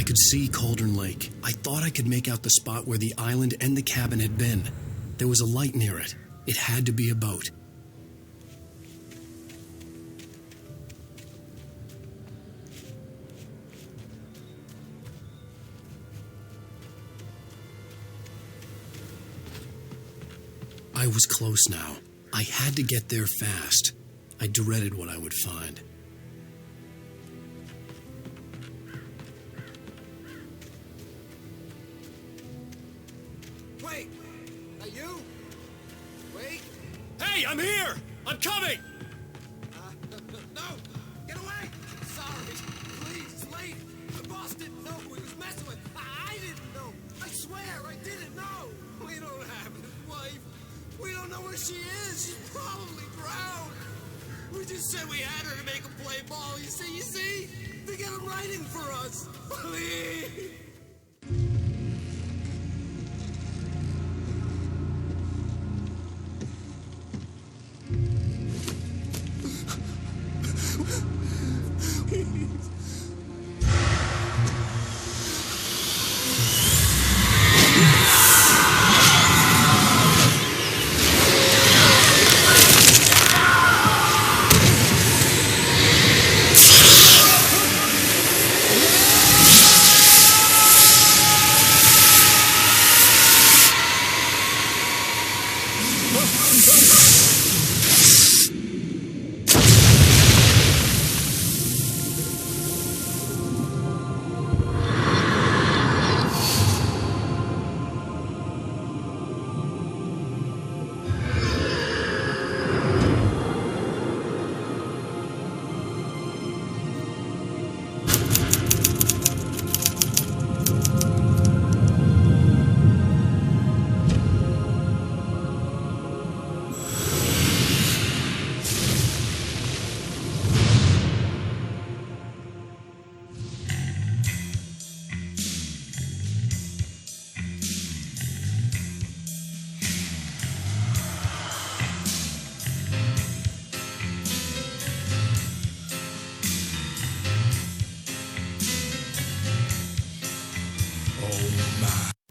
I could see Cauldron Lake. I thought I could make out the spot where the island and the cabin had been. There was a light near it. It had to be a boat. I was close now. I had to get there fast. I dreaded what I would find. Wait! Are you? Wait! Hey, I'm here! I'm coming! No! Get away! Sorry. Please, it's late. The boss didn't know who he was messing with. I didn't know. I swear, I didn't know. We don't have his wife. We don't know where she is. She's probably drowned. We just said we had her to make him play ball. You see? They got him writing for us. Please!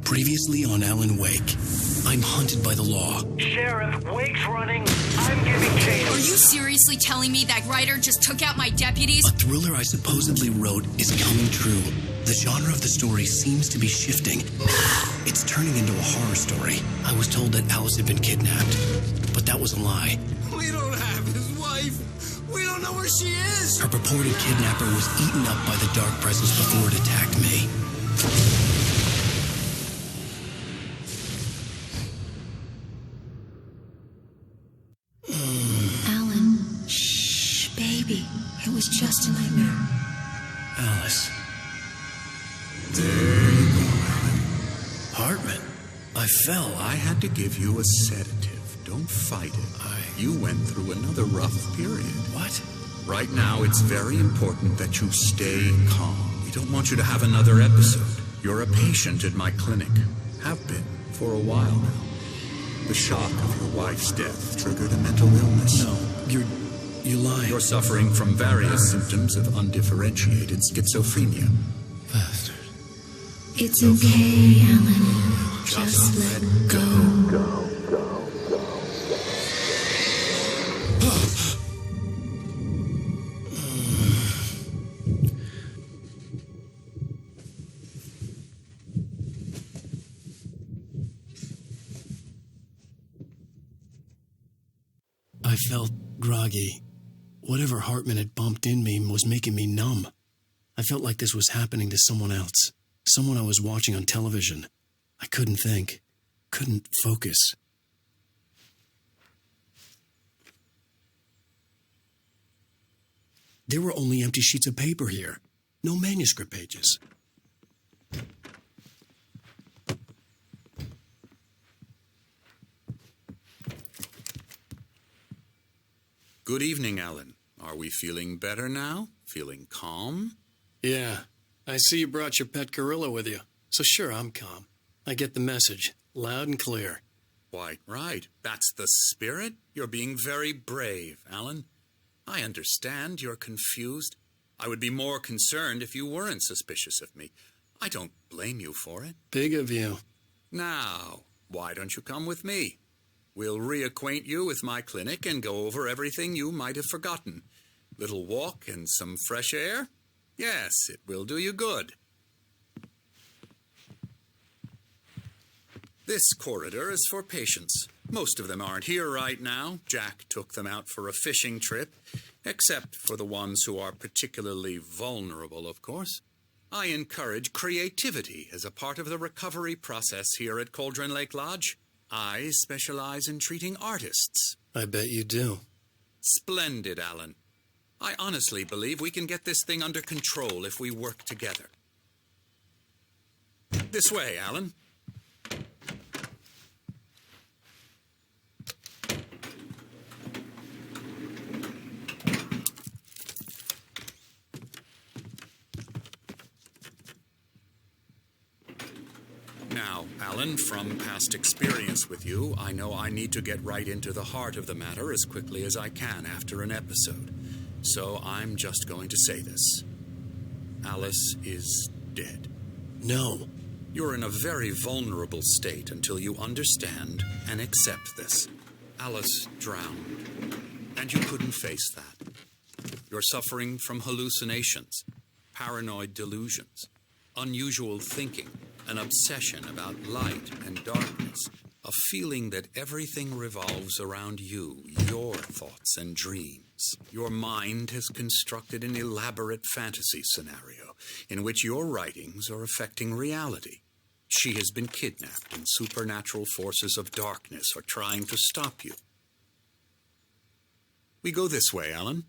Previously on Alan Wake, I'm hunted by the law. Sheriff, Wake's running. I'm giving chase. Are you seriously telling me that writer just took out my deputies? A thriller I supposedly wrote is coming true. The genre of the story seems to be shifting. It's turning into a horror story. I was told that Alice had been kidnapped, but that was a lie. We don't have his wife. We don't know where she is. Her purported kidnapper was eaten up by the dark presence before it attacked me. Alan, shh, baby. It was just a nightmare. Alice. There you go, Alan. Hartman. I fell. I had to give you a sedative. Don't fight it. You went through another rough period. What? Right now, it's very important that you stay calm. We don't want you to have another episode. You're a patient at my clinic. Have been for a while now. The shock of your wife's death triggered a mental illness. No, you're lying. You're suffering from various symptoms of undifferentiated schizophrenia. Bastard. It's okay, Alan. Just let go. I felt groggy. Whatever Hartman had bumped in me was making me numb. I felt like this was happening to someone else. Someone I was watching on television. I couldn't think. Couldn't focus. There were only empty sheets of paper here. No manuscript pages. Good evening, Alan. Are we feeling better now? Feeling calm? Yeah. I see you brought your pet gorilla with you. So sure, I'm calm. I get the message. Loud and clear. Quite right. That's the spirit. You're being very brave, Alan. I understand you're confused. I would be more concerned if you weren't suspicious of me. I don't blame you for it. Big of you. Now, why don't you come with me? We'll reacquaint you with my clinic and go over everything you might have forgotten. Little walk and some fresh air? Yes, it will do you good. This corridor is for patients. Most of them aren't here right now. Jack took them out for a fishing trip, except for the ones who are particularly vulnerable, of course. I encourage creativity as a part of the recovery process here at Cauldron Lake Lodge. I specialize in treating artists. I bet you do. Splendid, Alan. I honestly believe we can get this thing under control if we work together. This way, Alan. Now, Alan, from past experience with you, I know I need to get right into the heart of the matter as quickly as I can after an episode. So I'm just going to say this. Alice is dead. No. You're in a very vulnerable state until you understand and accept this. Alice drowned, and you couldn't face that. You're suffering from hallucinations, paranoid delusions, unusual thinking, an obsession about light and darkness, a feeling that everything revolves around you, your thoughts and dreams. Your mind has constructed an elaborate fantasy scenario in which your writings are affecting reality. She has been kidnapped, and supernatural forces of darkness are trying to stop you. We go this way, Alan.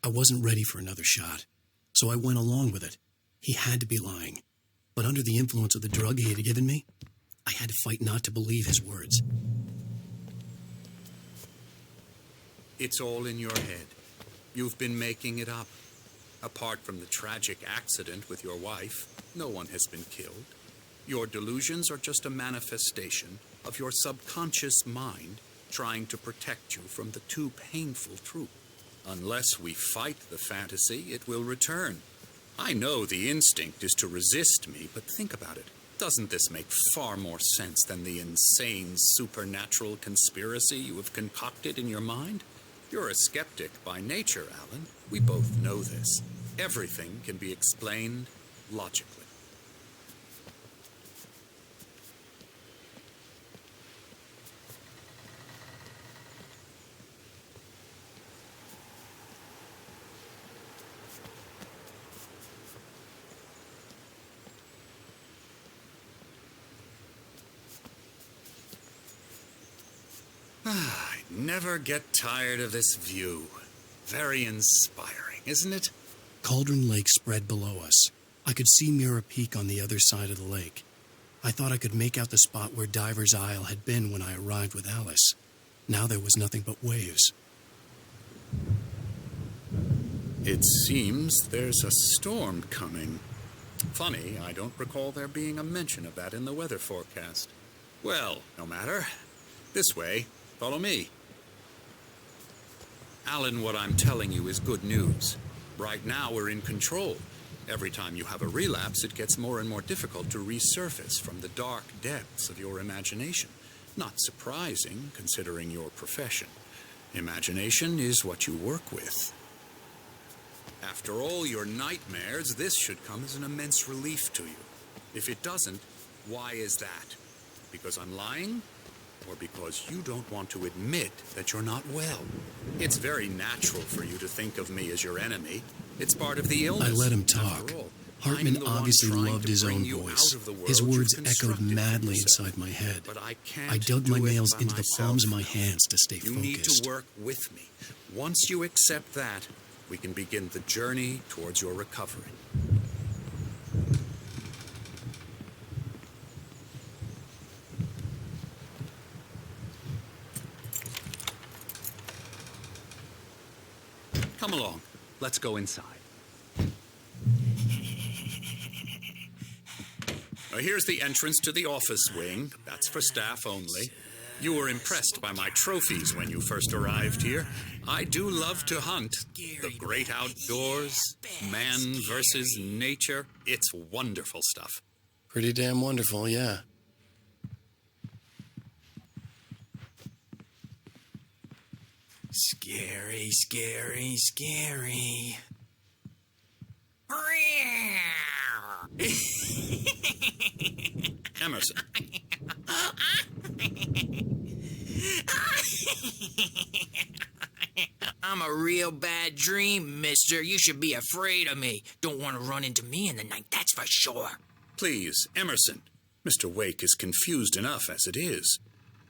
I wasn't ready for another shot, so I went along with it. He had to be lying. But under the influence of the drug he had given me, I had to fight not to believe his words. It's all in your head. You've been making it up. Apart from the tragic accident with your wife, no one has been killed. Your delusions are just a manifestation of your subconscious mind trying to protect you from the too painful truth. Unless we fight the fantasy, it will return. I know the instinct is to resist me, but think about it. Doesn't this make far more sense than the insane supernatural conspiracy you have concocted in your mind? You're a skeptic by nature, Alan. We both know this. Everything can be explained logically. I never get tired of this view. Very inspiring, isn't it? Cauldron Lake spread below us. I could see Mirror Peak on the other side of the lake. I thought I could make out the spot where Diver's Isle had been when I arrived with Alice. Now there was nothing but waves. It seems there's a storm coming. Funny, I don't recall there being a mention of that in the weather forecast. Well, no matter. This way. Follow me. Alan, what I'm telling you is good news. Right now, we're in control. Every time you have a relapse, it gets more and more difficult to resurface from the dark depths of your imagination. Not surprising, considering your profession. Imagination is what you work with. After all your nightmares, this should come as an immense relief to you. If it doesn't, why is that? Because I'm lying? Or because you don't want to admit that you're not well? It's very natural for you to think of me as your enemy. It's part of the illness. I let him talk. Hartman obviously loved his own voice. His words echoed madly inside my head. But I dug my nails into the palms of my hands to stay focused. You need to work with me. Once you accept that, we can begin the journey towards your recovery. Come along. Let's go inside. Now, here's the entrance to the office wing. That's for staff only. You were impressed by my trophies when you first arrived here. I do love to hunt. The great outdoors, man versus nature. It's wonderful stuff. Pretty damn wonderful, yeah. Scary, scary, scary. Emerson. I'm a real bad dream, mister. You should be afraid of me. Don't want to run into me in the night, that's for sure. Please, Emerson. Mr. Wake is confused enough as it is.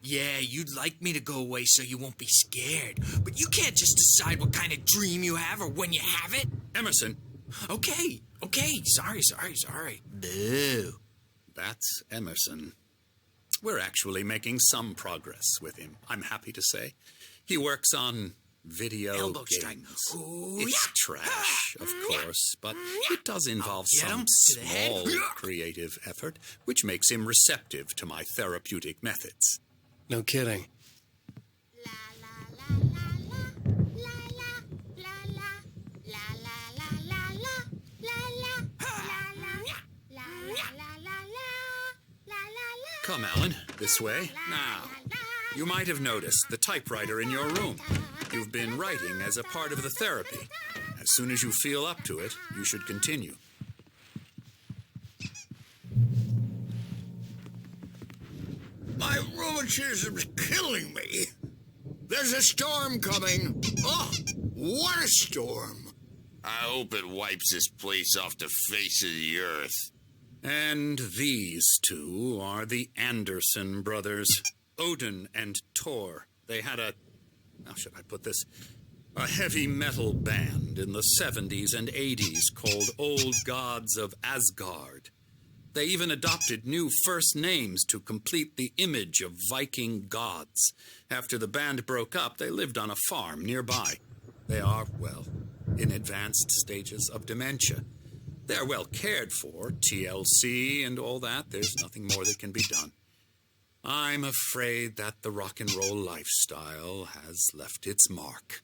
Yeah, you'd like me to go away so you won't be scared. But you can't just decide what kind of dream you have or when you have it. Emerson. Okay. Sorry. Boo. That's Emerson. We're actually making some progress with him, I'm happy to say. He works on video Elbow games. strike. Ooh, It's yeah. trash, of course, but it does involve Get some him to the head. small creative effort, which makes him receptive to my therapeutic methods. No kidding. Come, Alan, this way. Now, you might have noticed the typewriter in your room. You've been writing as a part of the therapy. As soon as you feel up to it, you should continue. My rheumatism's killing me. There's a storm coming. Oh, what a storm. I hope it wipes this place off the face of the earth. And these two are the Anderson brothers, Odin and Tor. They had how should I put this? A heavy metal band in the 70s and 80s called Old Gods of Asgard. They even adopted new first names to complete the image of Viking gods. After the band broke up, they lived on a farm nearby. They are, well, in advanced stages of dementia. They're well cared for, TLC and all that. There's nothing more that can be done. I'm afraid that the rock and roll lifestyle has left its mark.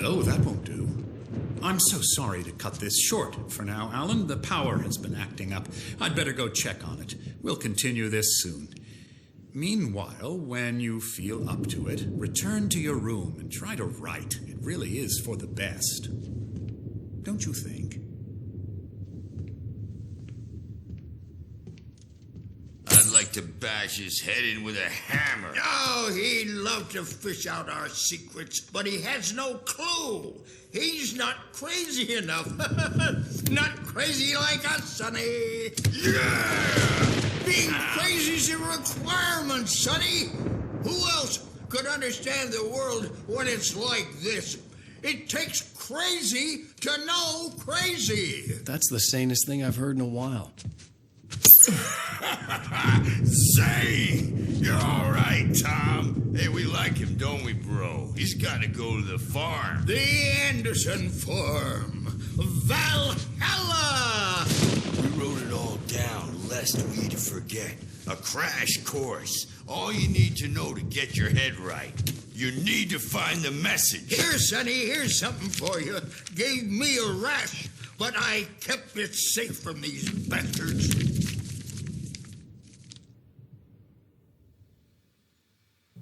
Oh, that won't do. I'm so sorry to cut this short for now, Alan. The power has been acting up. I'd better go check on it. We'll continue this soon. Meanwhile, when you feel up to it, return to your room and try to write. It really is for the best. Don't you think? I'd like to bash his head in with a hammer. Oh, he'd love to fish out our secrets, but he has no clue. He's not crazy enough. Not crazy like us, Sonny. Yeah! Being crazy's a requirement, Sonny. Who else could understand the world when it's like this? It takes crazy to know crazy. That's the sanest thing I've heard in a while. Say, you're all right, Tom. Hey, we like him, don't we, bro? He's got to go to the farm. The Anderson Farm. Valhalla! We wrote it all down, lest we forget. A crash course. All you need to know to get your head right. You need to find the message. Here, Sonny, here's something for you. Gave me a rash, but I kept it safe from these bastards.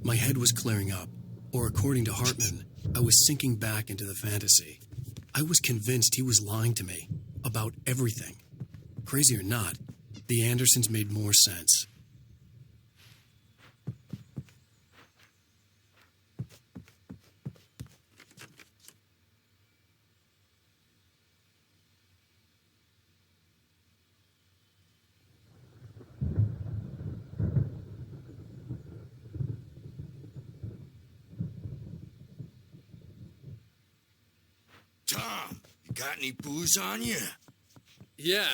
My head was clearing up, or according to Hartman, I was sinking back into the fantasy. I was convinced he was lying to me about everything. Crazy or not, the Andersons made more sense. Tom, you got any booze on you? Yeah,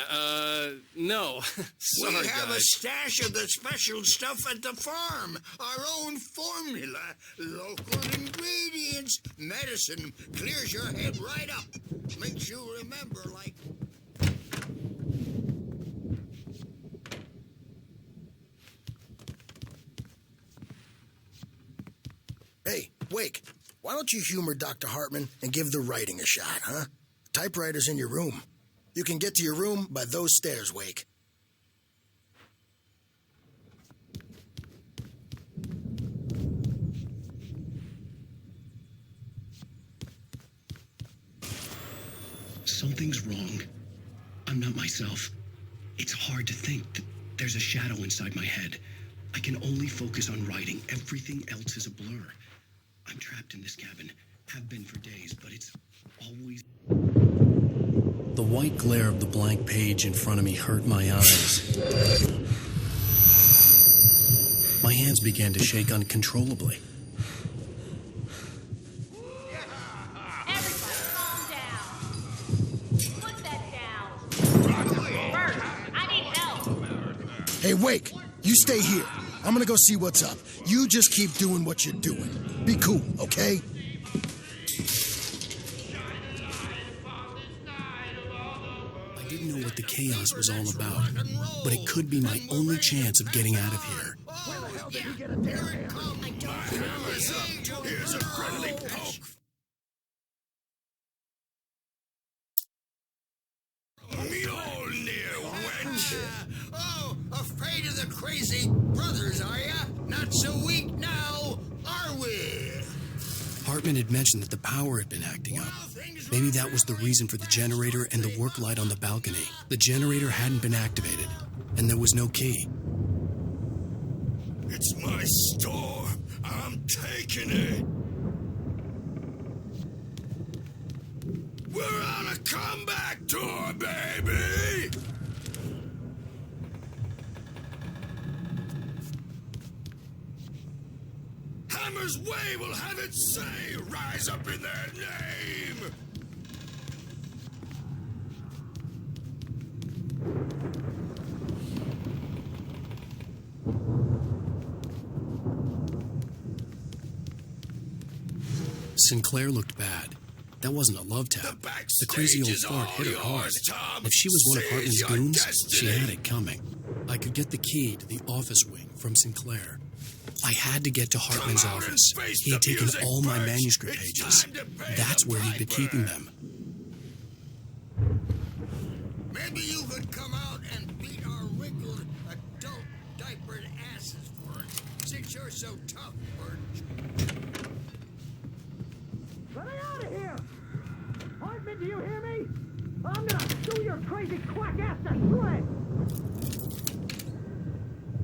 no. Sorry, We have a guys. stash of the special stuff at the farm. Our own formula. Local ingredients. Medicine clears your head right up. Makes you remember like... Hey, Wake, why don't you humor Dr. Hartman and give the writing a shot, huh? Typewriter's in your room. You can get to your room by those stairs, Wake. Something's wrong. I'm not myself. It's hard to think. There's a shadow inside my head. I can only focus on writing. Everything else is a blur. I'm trapped in this cabin. Have been for days, but it's always... The white glare of the blank page in front of me hurt my eyes. My hands began to shake uncontrollably. Hey, Wake, you stay here. I'm gonna go see what's up. You just keep doing what you're doing. Be cool, okay? I didn't know what the chaos was all about, but it could be my only chance of getting out of here. Where the hell did he get a damn hammer? I don't know. Here's a friendly poke. Mjolnir, wench! Oh, afraid of the crazy brothers, are ya? Not so weak now, are we? Hartman had mentioned that the power had been acting up. Maybe that was the reason for the generator and the work light on the balcony. The generator hadn't been activated, and there was no key. It's my store. I'm taking it. We're on a comeback tour, baby! Hammer's Way will have its say. Rise up in their name. Sinclair looked bad. That wasn't a love tap. The crazy old fart hit her hard. If she was one of Hartman's goons, she had it coming. I could get the key to the office wing from Sinclair. I had to get to Hartman's office. He had taken all my manuscript pages. That's where he'd been keeping them. Maybe you could come out and beat our wrinkled adult diapered asses for us, since you're so tough, Birch. Let me out of here! Hartman, do you hear me? I'm gonna chew your crazy quack ass to shreds!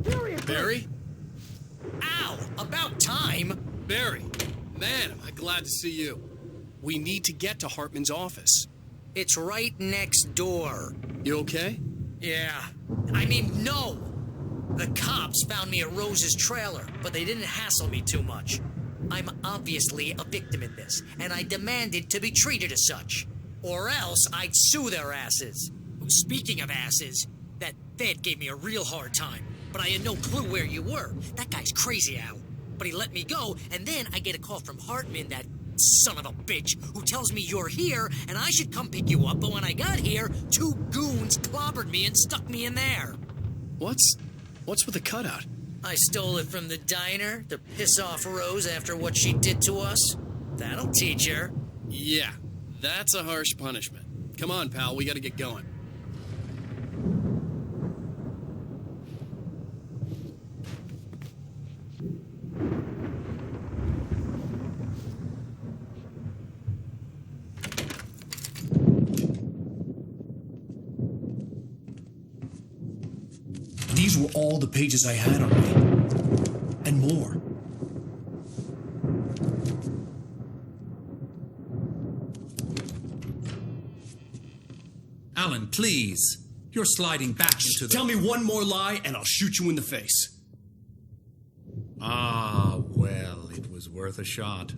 Seriously! Barry? Ow! About time! Barry! Man, am I glad to see you. We need to get to Hartman's office. It's right next door. You okay? Yeah. I mean, no! The cops found me at Rose's trailer, but they didn't hassle me too much. I'm obviously a victim in this, and I demanded to be treated as such. Or else I'd sue their asses. Speaking of asses, that Fed gave me a real hard time, but I had no clue where you were. That guy's crazy, Al. But he let me go, and then I get a call from Hartman, that son of a bitch, who tells me you're here, and I should come pick you up, but when I got here, 2 goons clobbered me and stuck me in there. What's with the cutout? I stole it from the diner to piss off Rose after what she did to us. That'll teach her. Yeah, that's a harsh punishment. Come on, pal, we gotta get going. These were all the pages I had on me. And more. Alan, please. You're sliding back into the... Tell me one more lie and I'll shoot you in the face. Ah, well, it was worth a shot.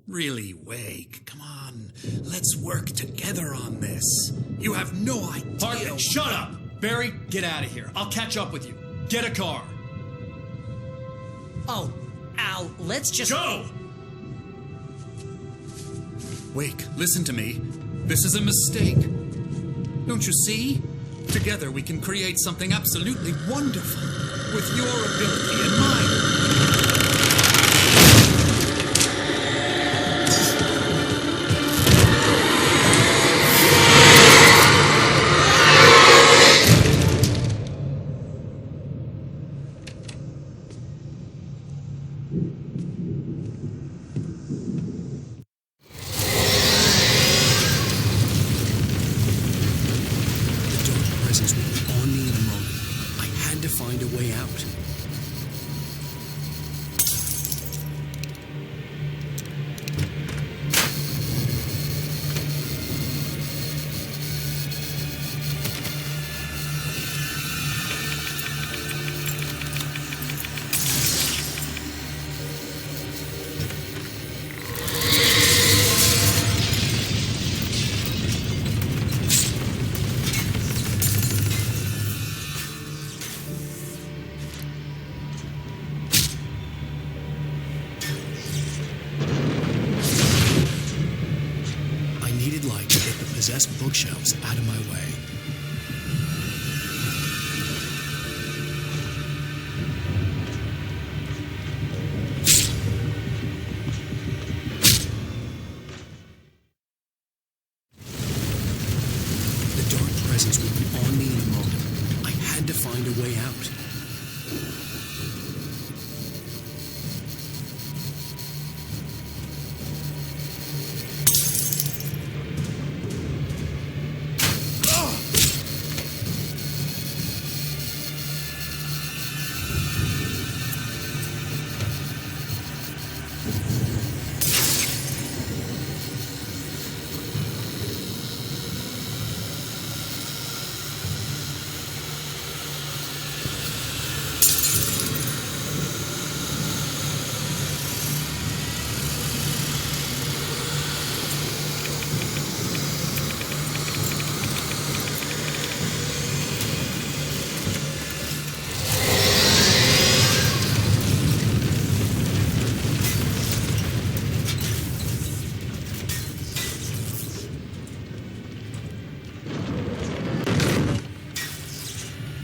Really, Wake, come on. Let's work together on this. You have no idea... Hartman, shut up! Barry, get out of here. I'll catch up with you. Get a car. Oh, Al, let's just... Go! Wake, listen to me. This is a mistake. Don't you see? Together we can create something absolutely wonderful. With your ability and mine. The dark presence would be on me in a moment. I had to find a way out. I needed light to get the possessed bookshelves out of my way. The dark presence would be on me in a moment. I had to find a way out.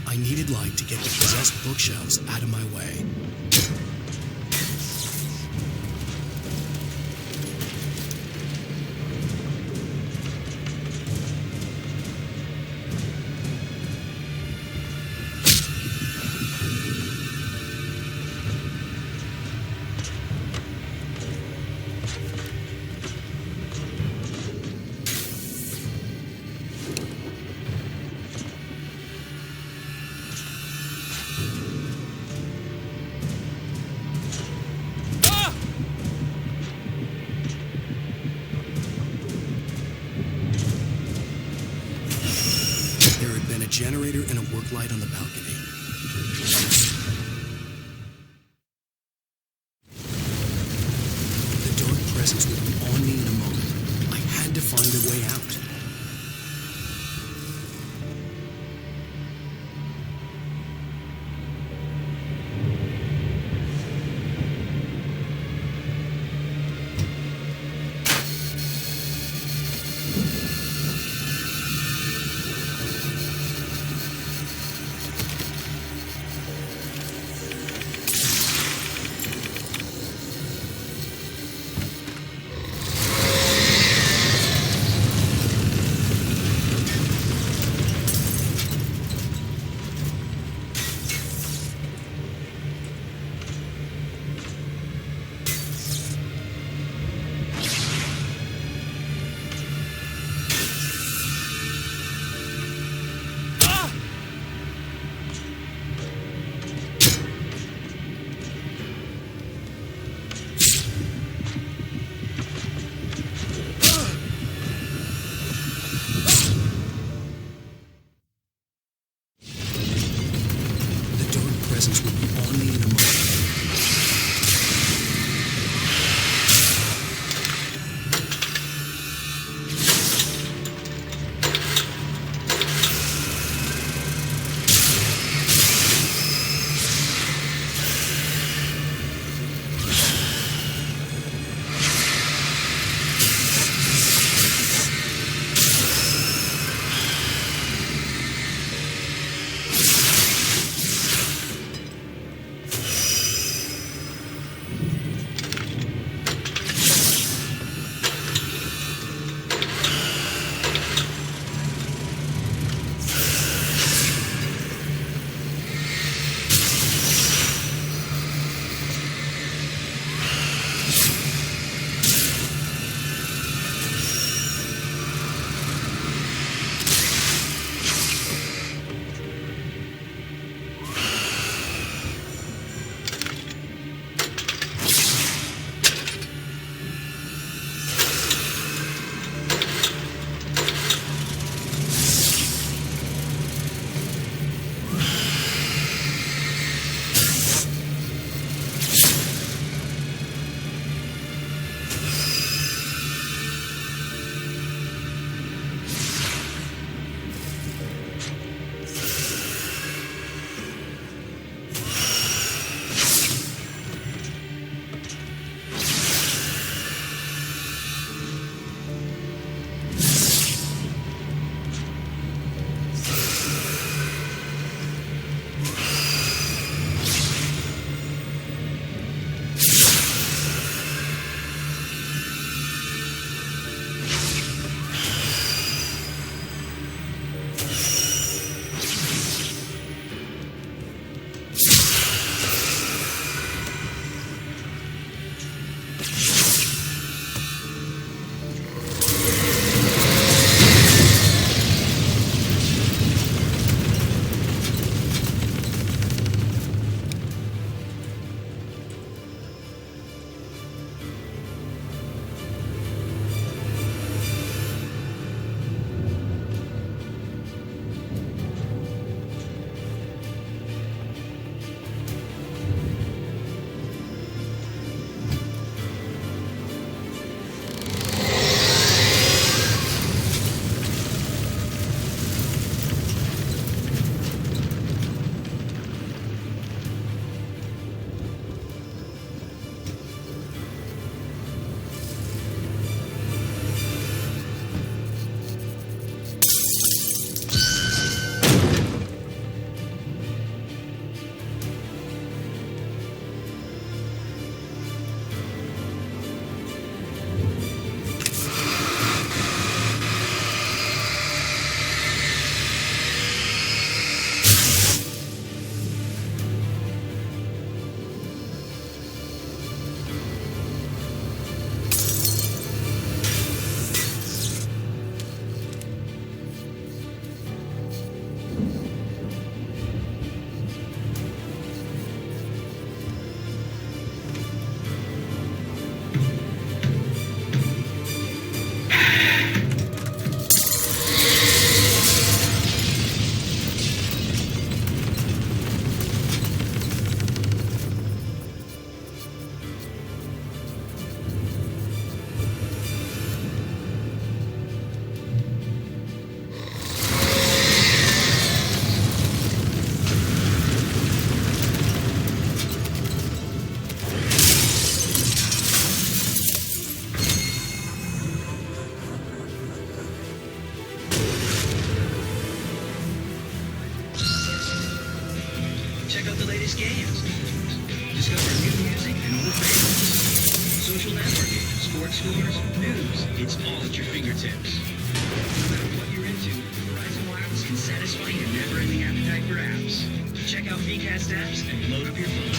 I needed light to get the possessed bookshelves out of my way. There had been a generator and a work light on the balcony. The dark presence would be on me in a moment. I had to find a way out. discover new music and old favorites. Social networking, sports scores, news, it's all at your fingertips. No matter what you're into, Verizon Wireless can satisfy your never-ending appetite for apps. Check out VCast apps and load up your phone.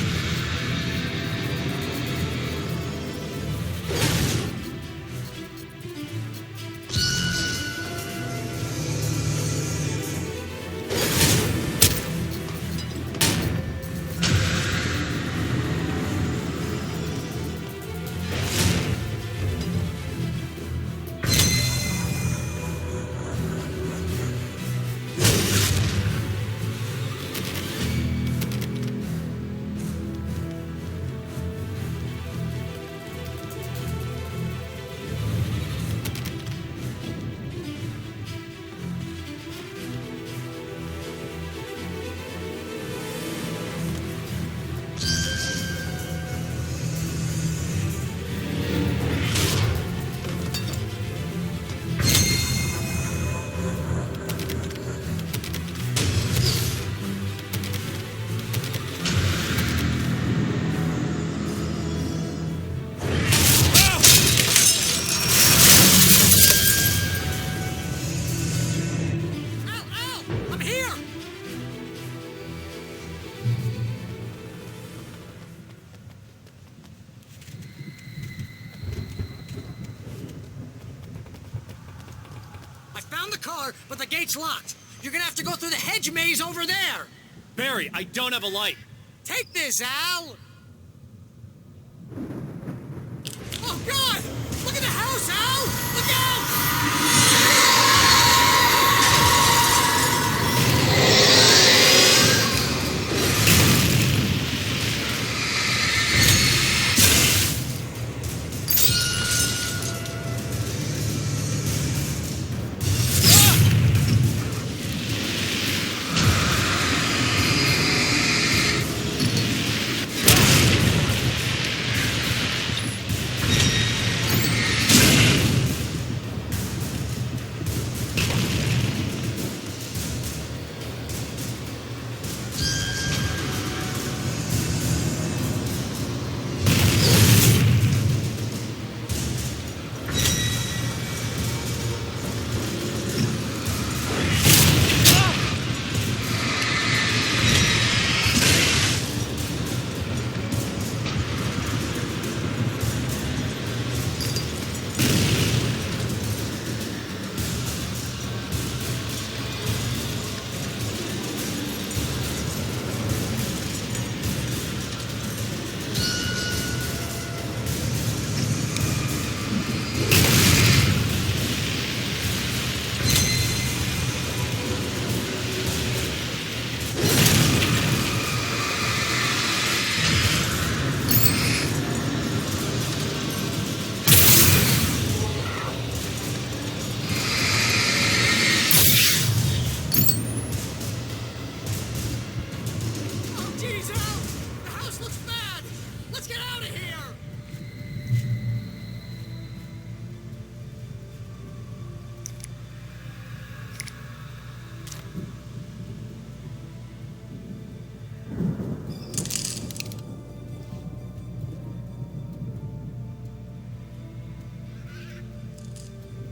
But the gate's locked. You're gonna have to go through the hedge maze over there. Barry, I don't have a light. Take this, Al. Oh, God! Look at the house, Al! Look out! Let's get out of here!